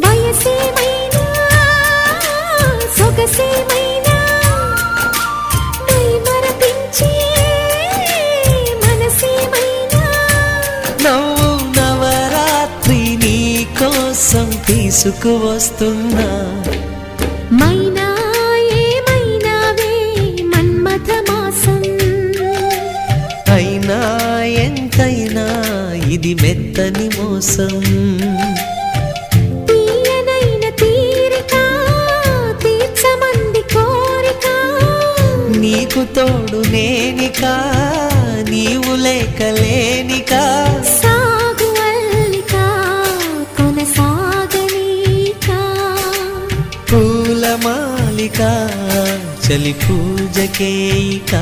వయసేమైనా సొగసేమైనా మరపించే మనసేమైనా నవ్వు నవరాత్రి నీ కోసం తీసుకువస్తున్నా మైనా ఏమైనావే మన్మథ మాసం అయినా ఎంతైనా ఇది మెత్తని మోసం తీయనైన తీరిక తీర్చమంది కోరిక నీకు తోడు నేనిక నీవు లేకలేనిక సాగు అల్లిక కొనసాగనీక పూల మాలిక చలి పూజకేయిక